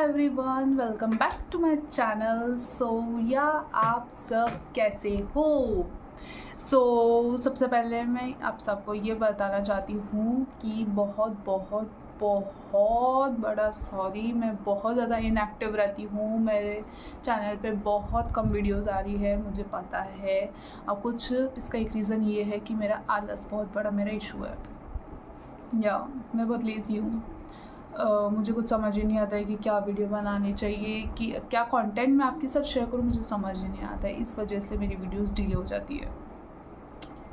Everyone, welcome back to my channel. या आप सब कैसे हो? सबसे पहले मैं आप सबको ये बताना चाहती हूँ कि बहुत बहुत बहुत बड़ा सॉरी। मैं बहुत ज़्यादा इनएक्टिव रहती हूँ, मेरे चैनल पे बहुत कम वीडियोस आ रही है, मुझे पता है। और कुछ इसका एक रीज़न ये है कि मेरा आलस बहुत बड़ा मेरा इशू है। मैं बहुत लेज़ी हूँ। मुझे कुछ समझ ही नहीं आता है कि क्या वीडियो बनानी चाहिए, कि क्या कंटेंट मैं आपके साथ शेयर करूँ, मुझे समझ ही नहीं आता है। इस वजह से मेरी वीडियोस डिले हो जाती है।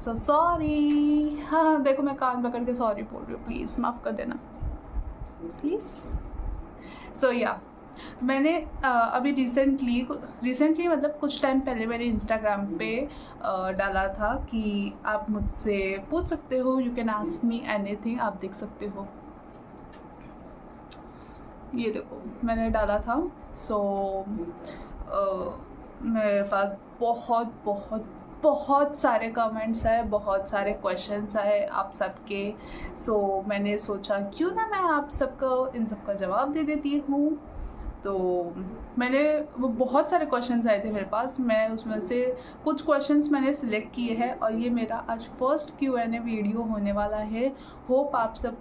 सॉरी। हाँ, देखो मैं कान पकड़ के सॉरी बोल रही हूँ, प्लीज़ माफ़ कर देना प्लीज़। मैंने अभी रिसेंटली मतलब कुछ टाइम पहले मैंने इंस्टाग्राम पे डाला था कि आप मुझसे पूछ सकते हो, you can ask me anything. आप देख सकते हो, ये देखो मैंने डाला था। मेरे पास बहुत बहुत बहुत सारे कमेंट्स आए, बहुत सारे क्वेश्चंस आए आप सबके। मैंने सोचा क्यों ना मैं आप सबको इन सब का जवाब दे देती हूँ। तो मैंने वो बहुत सारे क्वेश्चंस आए थे मेरे पास, मैं उसमें से कुछ क्वेश्चंस मैंने सिलेक्ट किए हैं और ये मेरा आज फर्स्ट Q&A वीडियो होने वाला है। होप आप सब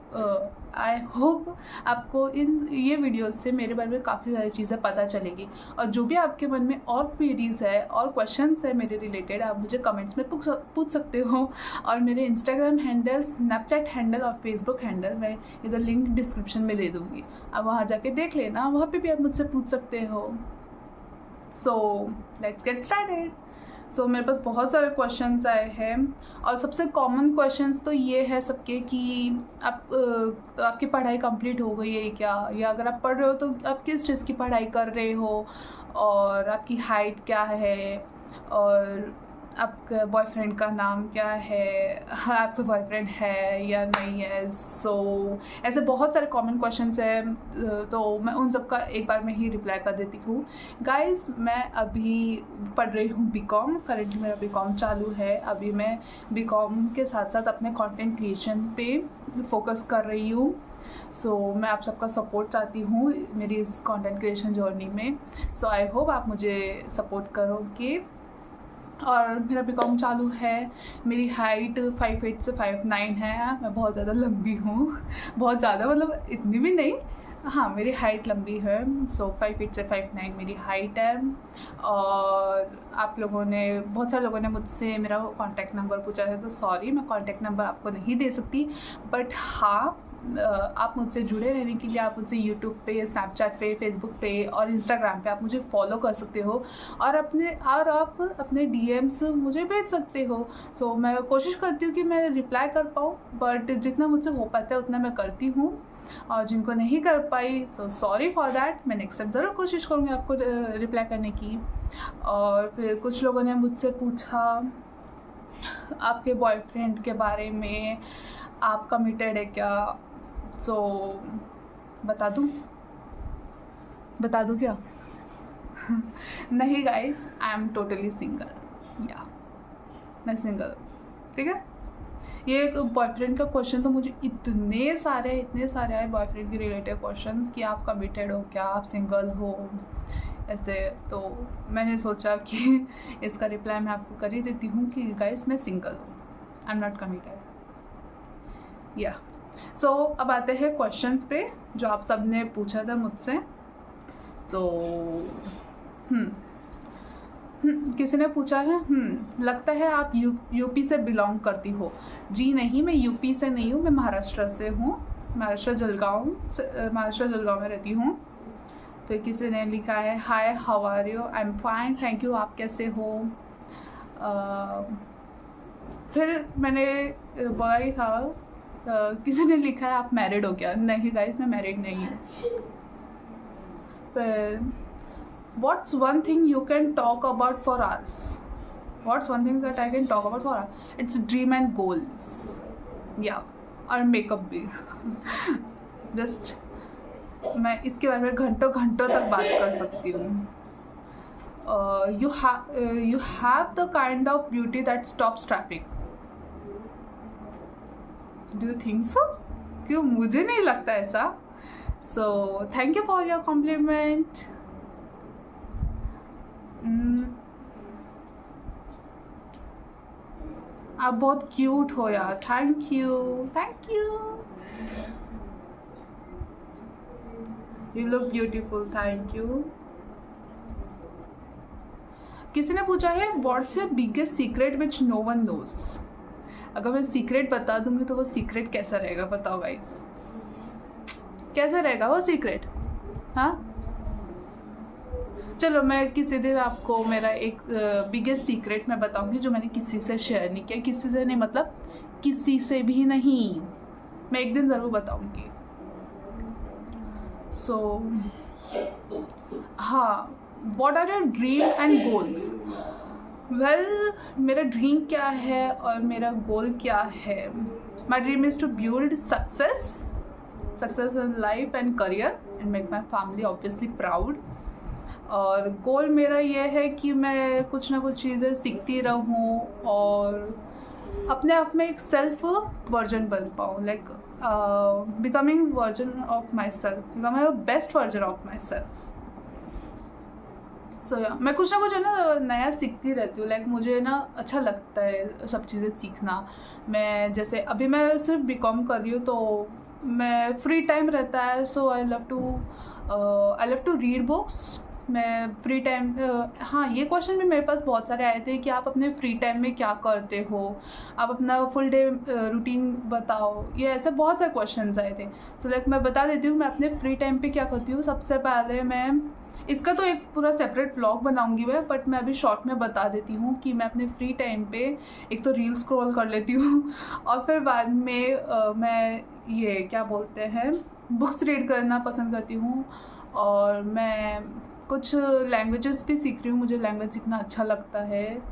आई होप आपको ये वीडियो से मेरे बारे में काफ़ी सारी चीज़ें पता चलेगी। और जो भी आपके मन में और क्वेरीज़ है और क्वेश्चंस है मेरे रिलेटेड, आप मुझे कमेंट्स में पूछ सकते हो। और मेरे इंस्टाग्राम हैंडल, स्नैपचैट हैंडल और फेसबुक हैंडल मैं इधर लिंक डिस्क्रिप्शन में दे दूँगी, आप वहाँ जाके देख लेना, वहाँ पे भी आप मुझसे पूछ सकते हो। Let's get started. मेरे पास बहुत सारे क्वेश्चंस आए हैं और सबसे कॉमन क्वेश्चंस तो ये है सबके कि आपकी पढ़ाई कंप्लीट हो गई है क्या, या अगर आप पढ़ रहे हो तो आप किस चीज़ की पढ़ाई कर रहे हो, और आपकी हाइट क्या है, और आपका बॉयफ्रेंड का नाम क्या है, आपका बॉयफ्रेंड है या नहीं है। ऐसे बहुत सारे कॉमन क्वेश्चंस हैं, तो मैं उन सब का एक बार में ही रिप्लाई कर देती हूँ। गाइस, मैं अभी पढ़ रही हूँ बीकॉम, करेंटली मेरा बीकॉम चालू है। अभी मैं बीकॉम के साथ साथ अपने कंटेंट क्रिएशन पे फोकस कर रही हूँ। मैं आप सबका सपोर्ट चाहती हूँ मेरी इस कंटेंट क्रिएशन जर्नी में। आई होप आप मुझे सपोर्ट करोगे। और मेरा बीकॉम चालू है। मेरी हाइट 5'8" से 5'9" है। मैं बहुत ज़्यादा लंबी हूँ, बहुत ज़्यादा मतलब इतनी भी नहीं, हाँ मेरी हाइट लंबी है। 5'8" से 5'9" मेरी हाइट है। और आप लोगों ने, बहुत सारे लोगों ने मुझसे मेरा कॉन्टैक्ट नंबर पूछा है, तो सॉरी मैं कॉन्टैक्ट नंबर आपको नहीं दे सकती। बट हाँ, आप मुझसे जुड़े रहने के लिए आप मुझसे यूट्यूब पे, स्नैपचैट पे, फेसबुक पे और इंस्टाग्राम पे आप मुझे फॉलो कर सकते हो, और आप अपने DMs मुझे भेज सकते हो। मैं कोशिश करती हूँ कि मैं रिप्लाई कर पाऊँ, बट जितना मुझसे हो पाता है उतना मैं करती हूँ। और जिनको नहीं कर पाई, सॉरी फॉर दैट। मैं नेक्स्ट टाइम ज़रूर कोशिश करूँगी आपको रिप्लाई करने की। और फिर कुछ लोगों ने मुझसे पूछा आपके बॉयफ्रेंड के बारे में, आप कमिटेड है क्या? बता दूँ क्या? नहीं guys, I am totally single. मैं सिंगल, ठीक है। ये एक बॉयफ्रेंड का क्वेश्चन तो मुझे इतने सारे आए बॉयफ्रेंड के रिलेटेड क्वेश्चंस कि आप कमिटेड हो क्या, आप सिंगल हो, ऐसे। तो मैंने सोचा कि इसका रिप्लाई मैं आपको कर ही देती हूँ कि गाइस मैं सिंगल हूँ, आई एम नॉट कमिटेड। अब आते हैं क्वेश्चंस पे जो आप सब ने पूछा था मुझसे। किसी ने पूछा है, लगता है आप यूपी से बिलोंग करती हो। जी नहीं, मैं यूपी से नहीं हूँ, मैं महाराष्ट्र से हूँ। महाराष्ट्र जलगांव में रहती हूँ। फिर किसी ने लिखा है, hi how are you, I am fine thank you, आप कैसे हो। फिर मैंने बोला ही था, किसी ने लिखा है आप मैरिड हो क्या? नहीं गाइस, मैं मैरिड नहीं हूँ। फिर What's one thing you can talk about for hours? What's one thing that I can talk about for hours? It's dream and goals. और मेकअप भी। जस्ट मैं इसके बारे में घंटों तक बात कर सकती हूँ। You have the kind of beauty that stops traffic. Do you think so? क्यों, मुझे नहीं लगता ऐसा। So thank you for your compliment. आप बहुत क्यूट हो यार, thank you, thank you. You look beautiful, thank you. किसी ने पूछा है what's your biggest secret which no one knows. अगर मैं सीक्रेट बता दूंगी तो वो सीक्रेट कैसा रहेगा, बताओ गाइस, कैसा रहेगा वो सीक्रेट? हाँ चलो मैं किसी दिन आपको मेरा एक बिगेस्ट सीक्रेट मैं बताऊंगी जो मैंने किसी से शेयर नहीं किया, किसी से नहीं मतलब किसी से भी नहीं, मैं एक दिन ज़रूर बताऊंगी। सो हाँ, what are your dream and goals? Well, मेरा ड्रीम क्या है और मेरा गोल क्या है? My dream is to build success in life and career and make my family obviously proud. और गोल मेरा ये है कि मैं कुछ ना कुछ चीज़ें सीखती रहूँ और अपने आप में एक सेल्फ वर्जन बन पाऊँ, like becoming version of myself, becoming best version of myself. So या मैं कुछ ना कुछ है ना नया सीखती रहती हूँ, लाइक मुझे ना अच्छा लगता है सब चीज़ें सीखना। मैं जैसे अभी मैं सिर्फ बीकॉम कर रही हूँ तो मैं फ्री टाइम रहता है, so I love to read books. मैं फ्री टाइम हाँ, ये क्वेश्चन भी मेरे पास बहुत सारे आए थे कि आप अपने फ्री टाइम में क्या करते हो, आप अपना फुल डे रूटीन बताओ, ये ऐसे बहुत सारे क्वेश्चंस आए थे। सो लाइक मैं बता देती हूँ मैं अपने फ्री टाइम पे क्या करती हूँ। सबसे पहले मैं इसका तो एक पूरा सेपरेट व्लॉग बनाऊंगी मैं, बट मैं अभी शॉर्ट में बता देती हूँ कि मैं अपने फ्री टाइम पे एक तो रील स्क्रॉल कर लेती हूँ और फिर बाद में मैं ये क्या बोलते हैं बुक्स रीड करना पसंद करती हूँ। और मैं कुछ लैंग्वेजेस भी सीख रही हूँ, मुझे लैंग्वेज सीखना अच्छा लगता है,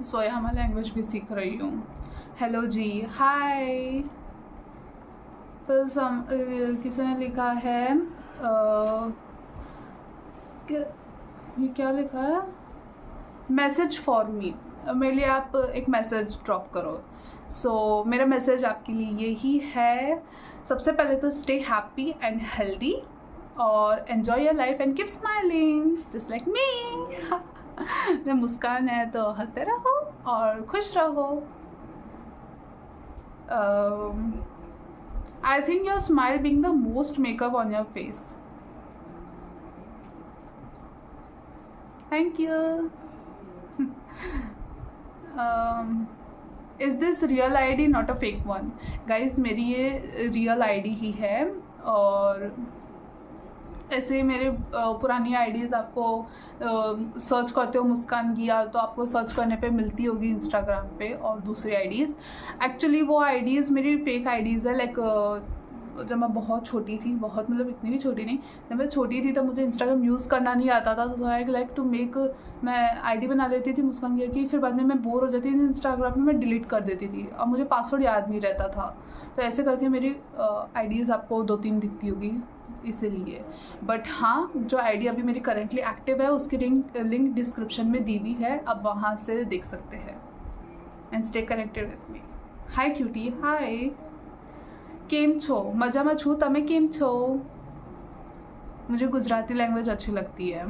सो यहाँ मैं लैंग्वेज भी सीख रही हूँ। हेलो जी, हाय। फिर किसी ने लिखा है ये क्या लिखा है, मैसेज फॉर मी, मेरे लिए आप एक मैसेज ड्रॉप करो। सो मेरा मैसेज आपके लिए यही है, सबसे पहले तो स्टे हैप्पी एंड हेल्दी और enjoy your life and keep smiling just like me. जब मुस्कान है तो हंसते रहो और खुश रहो। I think your smile being the most makeup on your face. Thank you. Is this real I D not a fake one? Guys मेरी ये रियल आई डी ही है और ऐसे मेरे पुरानी आईडीज़ आपको सर्च करते हो मुस्कान गिया तो आपको सर्च करने पे मिलती होगी इंस्टाग्राम पे, और दूसरी आईडीज़ एक्चुअली वो आईडीज़ मेरी फेक आईडीज़ है। लाइक जब मैं बहुत छोटी थी, बहुत मतलब इतनी भी छोटी नहीं, जब मैं छोटी थी तब मुझे इंस्टाग्राम यूज़ करना नहीं आता था, तो आई लाइक टू मेक, मैं आईडी बना लेती थी मुस्कान गिया की, फिर बाद में मैं बोर हो जाती थी इंस्टाग्राम में, मैं डिलीट कर देती थी और मुझे पासवर्ड याद नहीं रहता था। तो ऐसे करके मेरी आईडीज़ आपको 2-3 दिखती होगी इसीलिए। बट हाँ, जो आईडी अभी मेरी करेंटली एक्टिव है उसकी लिंक डिस्क्रिप्शन में दी हुई है, अब वहाँ से देख सकते हैं। And stay connected with me. Hi cutie, hi. केम छो, मजामा छू, तमे केम छो? मुझे गुजराती लैंग्वेज अच्छी लगती है।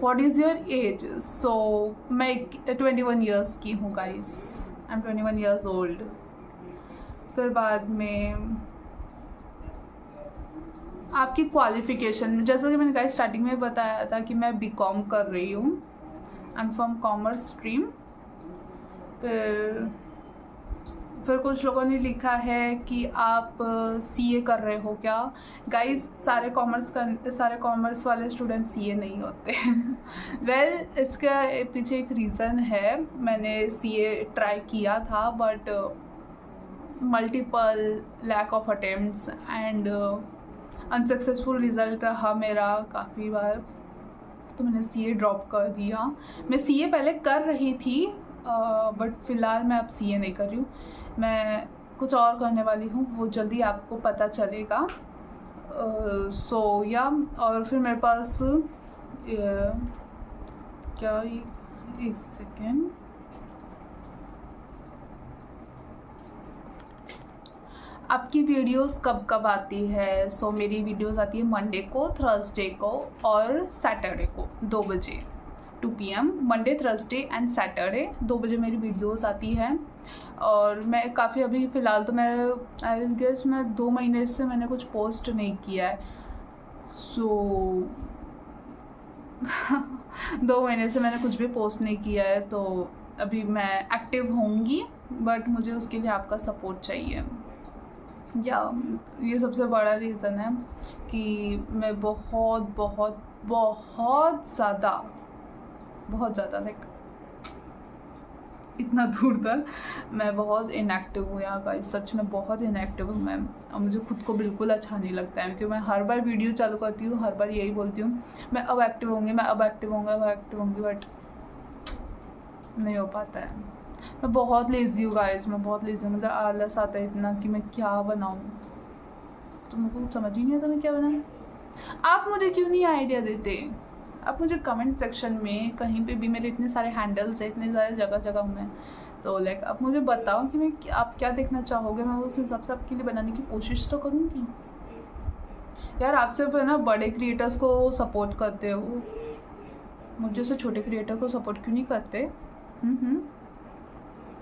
What is your age? So मैं 21 ईयर्स की हूँ guys, I am 21 years old. फिर बाद में आपकी क्वालिफ़िकेशन, जैसा कि मैंने गाइस स्टार्टिंग में बताया था कि मैं बीकॉम कर रही हूँ, I am from commerce stream. फिर कुछ लोगों ने लिखा है कि आप सीए कर रहे हो क्या? गाइस सारे कॉमर्स वाले स्टूडेंट सीए नहीं होते। वेल इसके पीछे एक रीज़न है, मैंने सीए ट्राई किया था but multiple lack of attempts and unsuccessful result रहा मेरा काफ़ी बार, तो मैंने सीए ड्रॉप कर दिया। मैं सीए पहले कर रही थी बट फ़िलहाल मैं अब सीए नहीं कर रही हूँ, मैं कुछ और करने वाली हूँ, वो जल्दी आपको पता चलेगा। सो या और फिर मेरे पास क्या, एक सेकेंड, आपकी वीडियोस कब कब आती है? सो मेरी वीडियोस आती है मंडे को, थर्सडे को और सैटरडे को 2 बजे 2 PM। Monday, Thursday and Saturday 2 बजे मेरी वीडियोस आती है। और मैं काफ़ी अभी फ़िलहाल तो मैं आई गेस मैं 2 महीने से मैंने कुछ पोस्ट नहीं किया है। सो 2 महीने से मैंने कुछ भी पोस्ट नहीं किया है, तो अभी मैं एक्टिव होंगी, बट मुझे उसके लिए आपका सपोर्ट चाहिए। या ये सबसे बड़ा रीज़न है कि मैं बहुत बहुत बहुत ज़्यादा लाइक इतना दूर तक मैं बहुत इनएक्टिव हूँ यहाँ का, सच में बहुत इनएक्टिव हूँ मैं। और मुझे खुद को बिल्कुल अच्छा नहीं लगता है, क्योंकि मैं हर बार वीडियो चालू करती हूँ, हर बार यही बोलती हूँ मैं अब एक्टिव होंगी, मैं अब एक्टिव होंगी, बट नहीं हो पाता है। मैं बहुत लेज़ी हूँ गाइस, मैं बहुत लेज़ी हूँ। मतलब आलस आता है इतना कि मैं क्या बनाऊँ, तो मेरे को समझ ही नहीं आता मैं क्या बनाऊँ। आप मुझे क्यों नहीं आइडिया देते? आप मुझे कमेंट सेक्शन में कहीं पे भी, मेरे इतने सारे हैंडल्स हैं, इतने सारे जगह में, तो लाइक आप मुझे बताओ कि मैं आप क्या देखना चाहोगे, मैं उस हिसाब से आपके लिए बनाने की कोशिश तो करूँगी। यार आप सिर्फ है ना बड़े क्रिएटर्स को सपोर्ट करते हो, मुझे से छोटे क्रिएटर को सपोर्ट क्यों नहीं करते?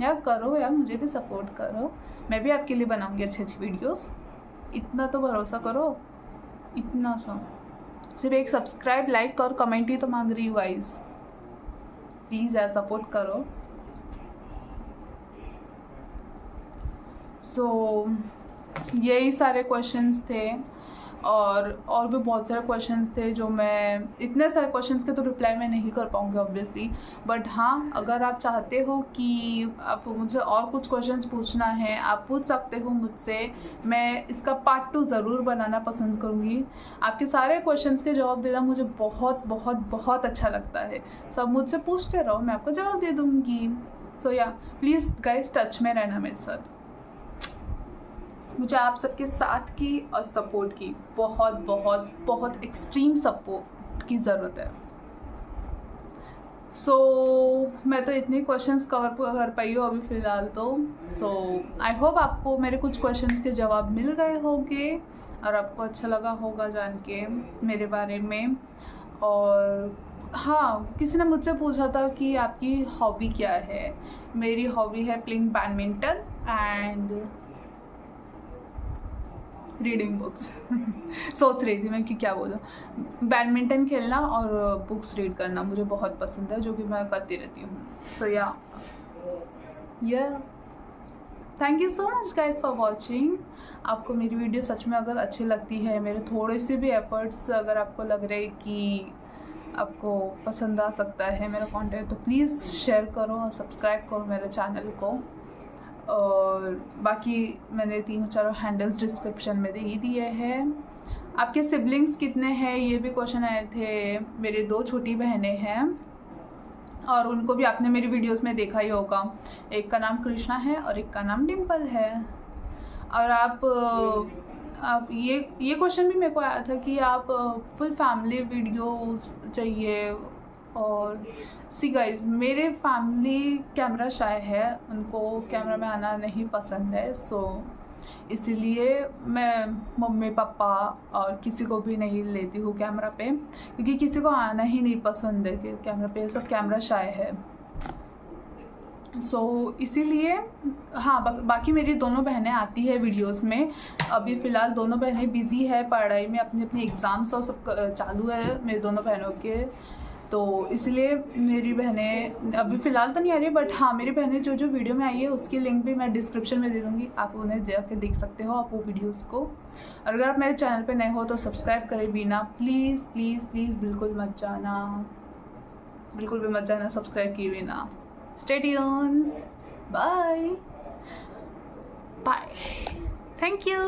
यार करो यार, मुझे भी सपोर्ट करो, मैं भी आपके लिए बनाऊँगी अच्छी वीडियोज़। इतना तो भरोसा करो, इतना सा। सिर्फ एक सब्सक्राइब, लाइक और कमेंट ही तो मांग रही हूँ गाइस, प्लीज़ यार सपोर्ट करो। सो यही सारे क्वेश्चंस थे, और भी बहुत सारे क्वेश्चंस थे जो मैं, इतने सारे क्वेश्चंस के तो रिप्लाई मैं नहीं कर पाऊँगी ऑब्वियसली, बट हाँ अगर आप चाहते हो कि आप मुझसे और कुछ क्वेश्चंस पूछना है, आप पूछ सकते हो मुझसे। मैं इसका पार्ट 2 ज़रूर बनाना पसंद करूँगी। आपके सारे क्वेश्चंस के जवाब देना मुझे बहुत बहुत बहुत अच्छा लगता है। सो आप मुझसे पूछते रहो, मैं आपको जवाब दे दूँगी। सो या प्लीज़ गाइस टच में रहना मेरे साथ। मुझे आप सबके साथ की और सपोर्ट की बहुत बहुत बहुत एक्सट्रीम सपोर्ट की ज़रूरत है। सो मैं तो इतने क्वेश्चंस कवर कर पाई हूँ अभी फ़िलहाल तो। सो आई होप आपको मेरे कुछ क्वेश्चंस के जवाब मिल गए होंगे और आपको अच्छा लगा होगा जान के मेरे बारे में। और हाँ, किसी ने मुझसे पूछा था कि आपकी हॉबी क्या है। मेरी हॉबी है playing badminton and reading books. सोच रही थी मैं कि क्या बोलूँ, बैडमिंटन खेलना और बुक्स रीड करना मुझे बहुत पसंद है, जो कि मैं करती रहती हूँ। सो या thank you so much guys for watching. आपको मेरी वीडियो सच में अगर अच्छी लगती है, मेरे थोड़े से भी एफर्ट्स अगर आपको लग रहे कि आपको पसंद आ सकता है मेरा कंटेंट, तो प्लीज़ शेयर करो और सब्सक्राइब करो मेरे चैनल को। और बाकी मैंने 3-4 हैंडल्स डिस्क्रिप्शन में दे ही दिए हैं। आपके सिबलिंग्स कितने हैं, ये भी क्वेश्चन आए थे। मेरे 2 छोटी बहनें हैं और उनको भी आपने मेरी वीडियोस में देखा ही होगा। एक का नाम कृष्णा है और एक का नाम डिम्पल है। और आप ये क्वेश्चन भी मेरे को आया था कि आप फुल फैमिली वीडियोस चाहिए। और सी गाइज, मेरे फैमिली कैमरा शाय है, उनको कैमरा में आना नहीं पसंद है। सो इसीलिए मैं मम्मी पापा और किसी को भी नहीं लेती हूँ कैमरा पे, क्योंकि किसी को आना ही नहीं पसंद है कि कैमरा पे, सब कैमरा शाय है। सो इसीलिए हाँ, बाकी मेरी दोनों बहनें आती है वीडियोस में। अभी फ़िलहाल दोनों बहनें बिज़ी है पढ़ाई में, अपनी एग्ज़ाम्स और सब चालू है मेरी दोनों बहनों के, तो इसलिए मेरी बहनें अभी फ़िलहाल तो नहीं आ रही। बट हाँ, मेरी बहनें जो वीडियो में आई है उसकी लिंक भी मैं डिस्क्रिप्शन में दे दूँगी, आप उन्हें जाके देख सकते हो आप वो वीडियोस को। और अगर आप मेरे चैनल पे नए हो तो सब्सक्राइब करें बिना प्लीज़ प्लीज़ प्लीज़ बिल्कुल मत जाना, बिल्कुल भी मत जाना सब्सक्राइब किए बिना। Stay tune, bye bye, thank you.